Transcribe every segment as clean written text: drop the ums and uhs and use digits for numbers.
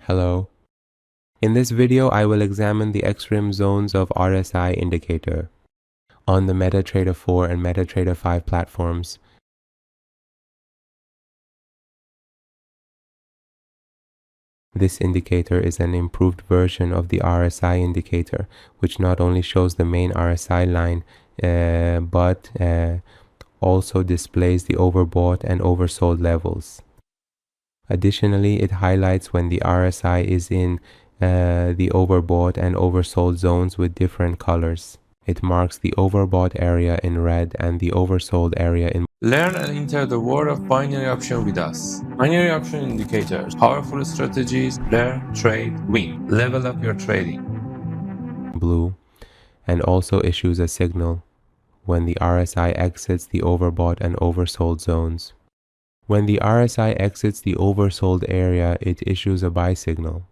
Hello. In this video, I will examine the extreme zones of RSI indicator on the MetaTrader 4 and MetaTrader 5 platforms. This indicator is an improved version of the RSI indicator, which not only shows the main RSI line, but also displays the overbought and oversold levels. Additionally, it highlights when the RSI is in the overbought and oversold zones with different colors. It marks the overbought area in red and the oversold area in Learn and enter the world of binary option with us. Binary option indicators, powerful strategies, learn, trade, win. Level up your trading. blue, and also issues a signal when the RSI exits the overbought and oversold zones. When the RSI exits the oversold area, it issues a buy signal.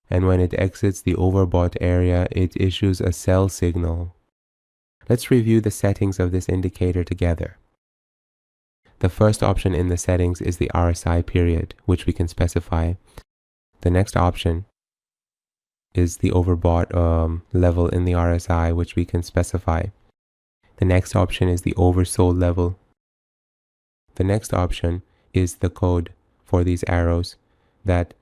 And when it exits the overbought area, it issues a sell signal. Let's review the settings of this indicator together. The first option in the settings is the RSI period, which we can specify. The next option is the overbought level in the RSI, which we can specify. The next option is the oversold level. The next option is the code for these arrows that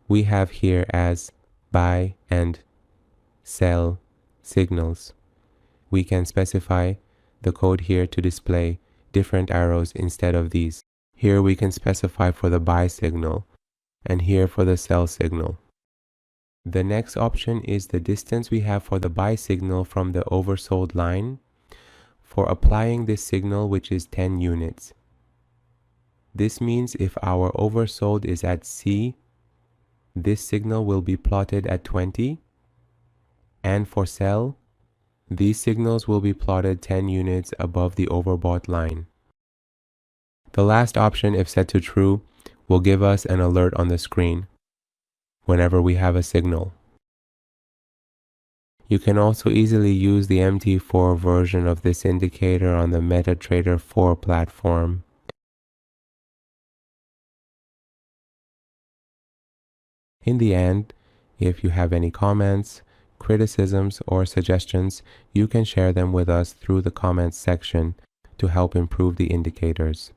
we have here as buy and sell signals. We can specify the code here to display different arrows instead of these. Here we can specify for the buy signal and here for the sell signal. The next option is the distance we have for the buy signal from the oversold line for applying this signal, which is 10 units. This means if our oversold is at C, this signal will be plotted at 20, and for sell, these signals will be plotted 10 units above the overbought line. The last option, if set to true, will give us an alert on the screen whenever we have a signal. You can also easily use the MT4 version of this indicator on the MetaTrader 4 platform. In the end, if you have any comments, criticisms, or suggestions, you can share them with us through the comments section to help improve the indicators.